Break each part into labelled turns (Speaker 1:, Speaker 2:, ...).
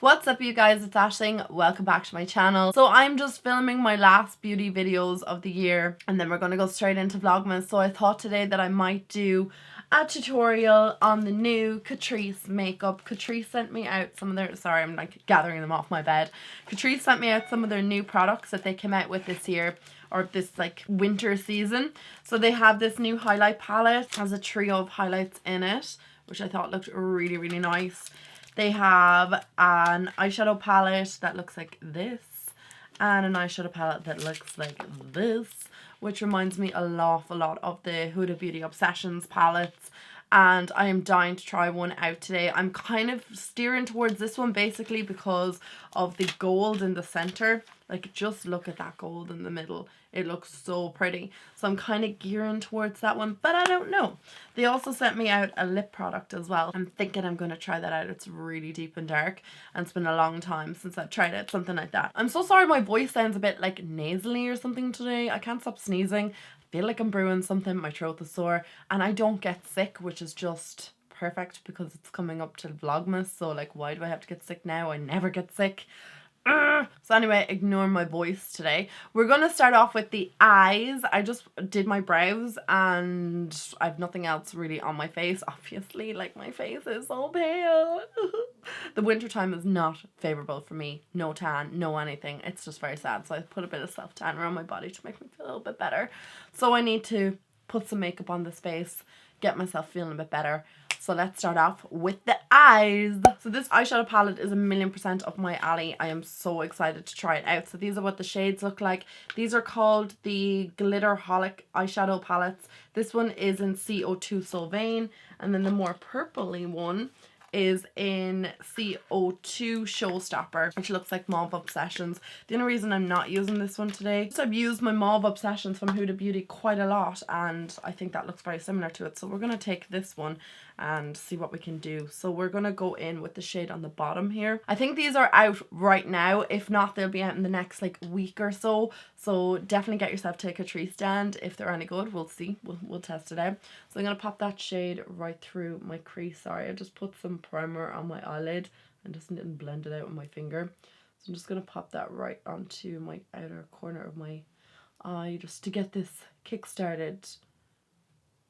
Speaker 1: What's up you guys, it's Aisling. Welcome back to my channel. So I'm just filming my last beauty videos of the year and then we're going to go straight into Vlogmas. So I thought today that I might do a tutorial on the new Catrice makeup. Catrice sent me out some of their, sorry I'm like gathering them off my bed. Catrice sent me out some of their new products that they came out with this year, or this like winter season. So they have this new highlight palette, has a trio of highlights in it, which I thought looked really nice. They have an eyeshadow palette that looks like this and an eyeshadow palette that looks like this, which reminds me a lot of the Huda Beauty Obsessions palettes, and I am dying to try one out today. I'm kind of steering towards this one basically because of the gold in the center. Like, just look at that gold in the middle. It looks so pretty. So I'm kind of gearing towards that one, but I don't know. They also sent me out a lip product as well. I'm thinking I'm going to try that out. It's really deep and dark, and it's been a long time since I've tried it. Something like that. I'm so sorry my voice sounds a bit like nasally or something today. I can't stop sneezing. I feel like I'm brewing something. My throat is sore, and I don't get sick, which is just perfect because it's coming up to Vlogmas. So like, why do I have to get sick now? I never get sick. So anyway, ignore my voice today. We're gonna start off with the eyes. I just did my brows and I have nothing else really on my face. Obviously, like, my face is so pale. The winter time is not favorable for me. No tan, no anything. It's just very sad. So I put a bit of self tan around my body to make me feel a little bit better. So I need to put some makeup on this face, get myself feeling a bit better. So let's start off with the eyes. So this eyeshadow palette is 1,000,000% up my alley. I am so excited to try it out. So these are what the shades look like. These are called the Glitterholic eyeshadow palettes. This one is in CO2 Sylvain, and then the more purpley one is in CO2 Showstopper, which looks like Mauve Obsessions. The only reason I'm not using this one today is I've used my Mauve Obsessions from Huda Beauty quite a lot, and I think that looks very similar to it. So we're going to take this one and see what we can do. So we're going to go in with the shade on the bottom here. I think these are out right now. If not, they'll be out in the next like week or so. So definitely get yourself to a Catrice stand. If they're any good, we'll see. We'll test it out. So I'm going to pop that shade right through my crease. Sorry, I just put some primer on my eyelid and just didn't blend it out with my finger. So I'm just going to pop that right onto my outer corner of my eye just to get this kick started.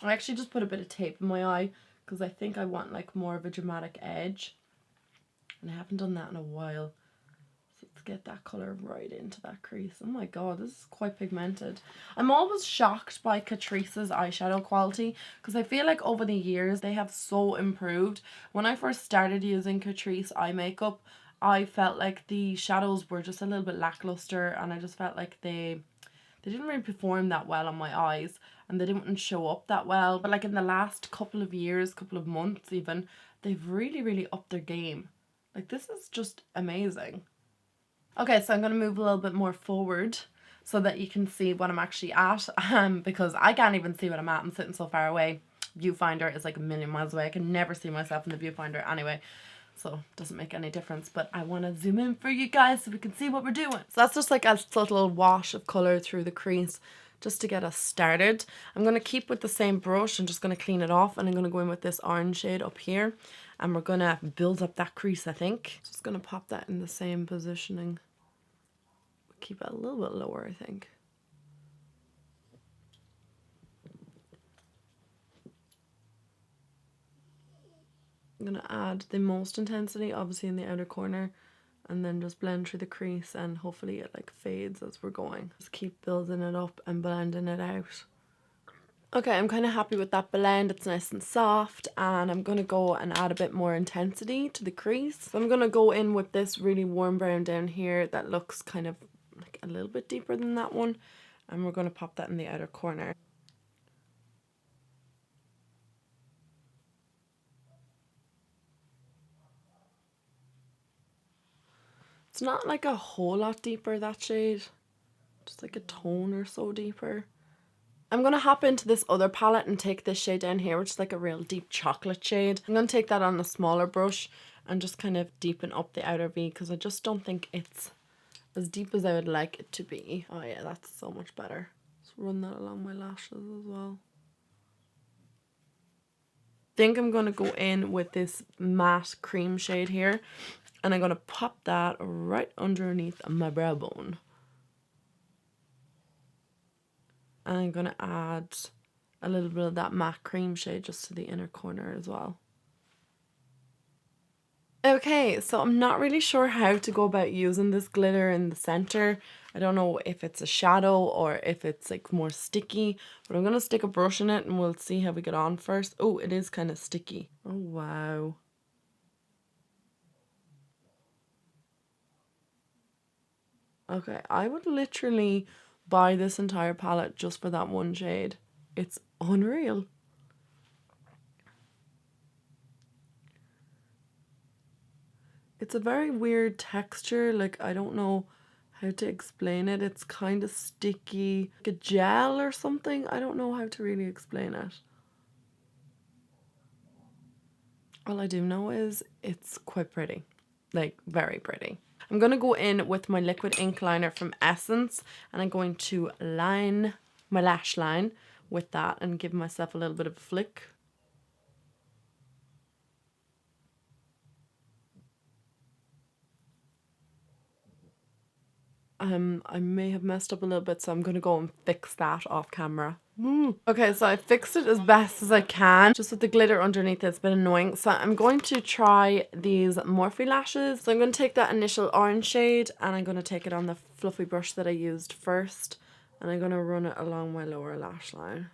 Speaker 1: I actually just put a bit of tape in my eye because I think I want like more of a dramatic edge, and I haven't done that in a while. So let's get that colour right into that crease. Oh my god, this is quite pigmented. I'm always shocked by Catrice's eyeshadow quality because I feel like over the years they have so improved. When I first started using Catrice eye makeup, I felt like the shadows were just a little bit lackluster, and I just felt like they didn't really perform that well on my eyes, and they didn't show up that well. But like in the last couple of years, couple of months even, they've really upped their game. Like, this is just amazing. Okay, so I'm going to move a little bit more forward so that you can see what I'm actually at, because I can't even see what I'm at. I'm sitting so far away. Viewfinder is like 1,000,000 miles away. I can never see myself in the viewfinder anyway. So it doesn't make any difference, but I want to zoom in for you guys so we can see what we're doing. So that's just like a subtle wash of colour through the crease just to get us started. I'm going to keep with the same brush. I'm just going to clean it off, and I'm going to go in with this orange shade up here, and we're going to build up that crease, I think. Just going to pop that in the same positioning. Keep it a little bit lower, I think. I'm going to add the most intensity, obviously in the outer corner, and then just blend through the crease, and hopefully it like fades as we're going. Just keep building it up and blending it out. Okay, I'm kind of happy with that blend. It's nice and soft, and I'm going to go and add a bit more intensity to the crease. So I'm going to go in with this really warm brown down here that looks kind of like a little bit deeper than that one, and we're going to pop that in the outer corner. It's not like a whole lot deeper, that shade. Just like a tone or so deeper. I'm going to hop into this other palette and take this shade down here, which is like a real deep chocolate shade. I'm going to take that on a smaller brush and just kind of deepen up the outer V, because I just don't think it's as deep as I would like it to be. Oh yeah, that's so much better. Just run that along my lashes as well. I think I'm going to go in with this matte cream shade here And I'm going to pop that right underneath my brow bone. And I'm going to add a little bit of that matte cream shade just to the inner corner as well. Okay, so I'm not really sure how to go about using this glitter in the center. I don't know if it's a shadow or if it's like more sticky, but I'm going to stick a brush in it and we'll see how we get on first. Oh, it is kind of sticky. Oh, wow. Okay, I would literally buy this entire palette just for that one shade. It's unreal. It's a very weird texture, like I don't know how to explain it. It's kind of sticky, like a gel or something. I don't know how to really explain it. All I do know is it's quite pretty, like very pretty. I'm going to go in with my liquid ink liner from Essence and I'm going to line my lash line with that and give myself a little bit of a flick. I may have messed up a little bit, so I'm going to go and fix that off camera. Okay, so I fixed it as best as I can, just with the glitter underneath. It's been annoying. So I'm going to try these Morphe lashes. So I'm going to take that initial orange shade and I'm going to take it on the fluffy brush that I used first. And I'm going to run it along my lower lash line.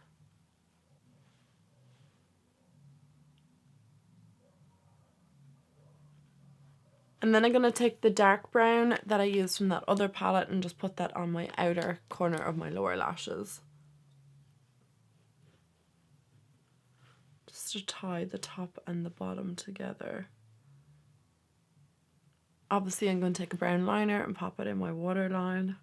Speaker 1: And then I'm going to take the dark brown that I used from that other palette and just put that on my outer corner of my lower lashes. Just to tie the top and the bottom together. Obviously I'm going to take a brown liner and pop it in my waterline.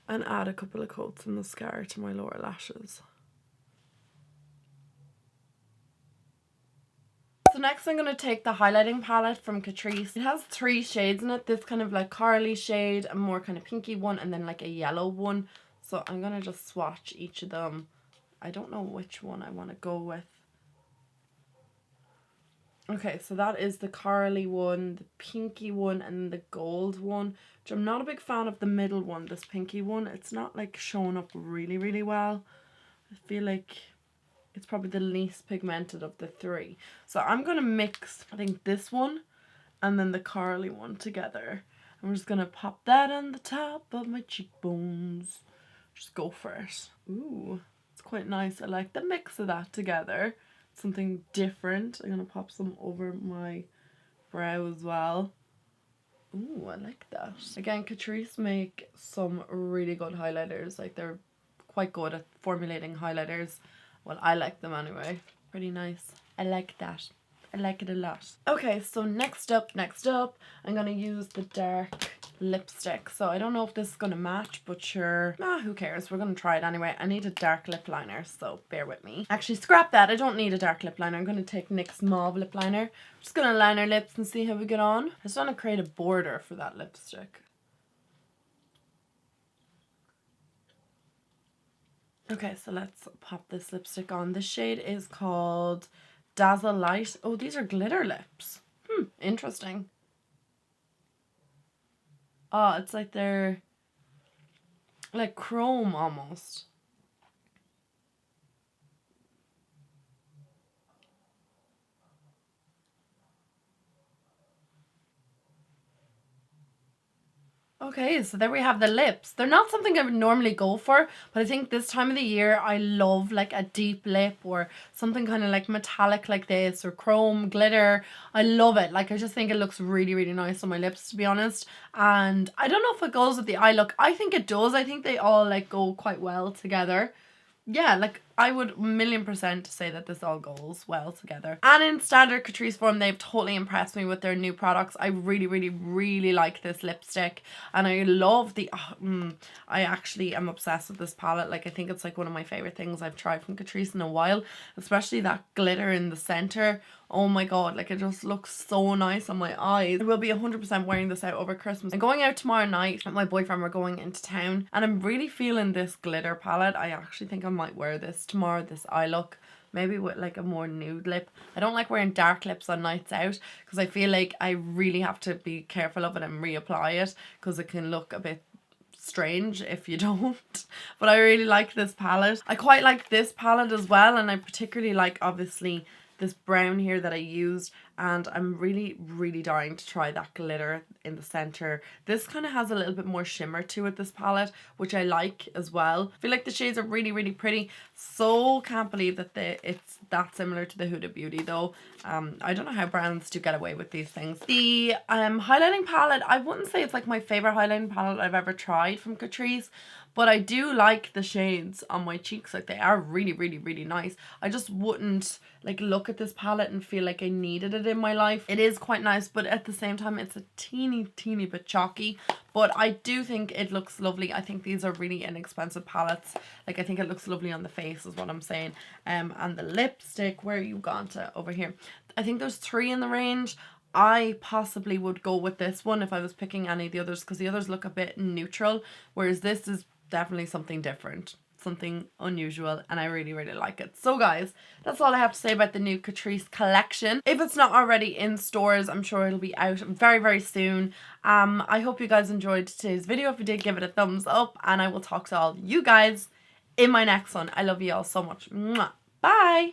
Speaker 1: And add a couple of coats of mascara to my lower lashes. So next I'm going to take the highlighting palette from Catrice. It has 3 shades in it. This kind of like corally shade, a more kind of pinky one, and then like a yellow one. So I'm going to just swatch each of them. I don't know which one I want to go with. Okay, so that is the corally one, the pinky one, and the gold one. Which I'm not a big fan of the middle one, this pinky one. It's not like showing up really, really well. I feel like it's probably the least pigmented of the 3. So I'm going to mix, I think, this one and then the corally one together. I'm just going to pop that on the top of my cheekbones. Just go for it. Ooh, it's quite nice. I like the mix of that together. Something different. I'm going to pop some over my brow as well. Ooh, I like that. Again, Catrice make some really good highlighters. Like, they're quite good at formulating highlighters. Well, I like them anyway. Pretty nice. I like that. I like it a lot. Okay, so next up, I'm going to use the dark lipstick. So I don't know if this is going to match, but sure. Who cares? We're going to try it anyway. I need a dark lip liner, so bear with me. Actually, scrap that. I don't need a dark lip liner. I'm going to take NYX Mauve lip liner. I'm just going to line our lips and see how we get on. I just want to create a border for that lipstick. Okay, so let's pop this lipstick on. This shade is called Dazzle Light. Oh, these are glitter lips. Interesting. Oh, it's like they're like chrome almost. Okay, so there we have the lips. They're not something I would normally go for, but I think this time of the year I love like a deep lip or something kind of like metallic like this or chrome, glitter. I love it. Like, I just think it looks really, really nice on my lips, to be honest. And I don't know if it goes with the eye look. I think it does. I think they all like go quite well together. Yeah, like I would 1,000,000% say that this all goes well together. And in standard Catrice form, they've totally impressed me with their new products. I really, really, really like this lipstick. And I love the, I actually am obsessed with this palette. Like, I think it's like one of my favorite things I've tried from Catrice in a while. Especially that glitter in the center. Oh my god, like, it just looks so nice on my eyes. I will be 100% wearing this out over Christmas. I'm going out tomorrow night with my boyfriend. We're going into town and I'm really feeling this glitter palette. I actually think I might wear this tomorrow, this eye look. maybe with like a more nude lip. I don't like wearing dark lips on nights out because I feel like I really have to be careful of it and reapply it because it can look a bit strange if you don't. But I really like this palette. I quite like this palette as well, and I particularly like obviously this brown here that I used, and I'm really dying to try that glitter in the center. This kind of has a little bit more shimmer to it, this palette, which I like as well. I feel like the shades are really pretty. So can't believe that it's that similar to the Huda Beauty though. I don't know how brands do get away with these things. The highlighting palette, I wouldn't say it's like my favorite highlighting palette I've ever tried from Catrice, but I do like the shades on my cheeks. Like, they are really nice. I just wouldn't like look at this palette and feel like I needed it in my life. It is quite nice, but at the same time it's a teeny bit chalky, but I do think it looks lovely. I think these are really inexpensive palettes. Like, I think it looks lovely on the face is what I'm saying. And the lipstick, where you gone to? Over here. I think there's 3 in the range. I possibly would go with this one if I was picking any of the others, because the others look a bit neutral, whereas this is definitely something different, something unusual, and I really like it. So guys, that's all I have to say about the new Catrice collection. If it's not already in stores, I'm sure it'll be out very soon. I hope you guys enjoyed today's video. If you did, give it a thumbs up, and I will talk to all you guys in my next one. I love you all so much. Mwah. Bye.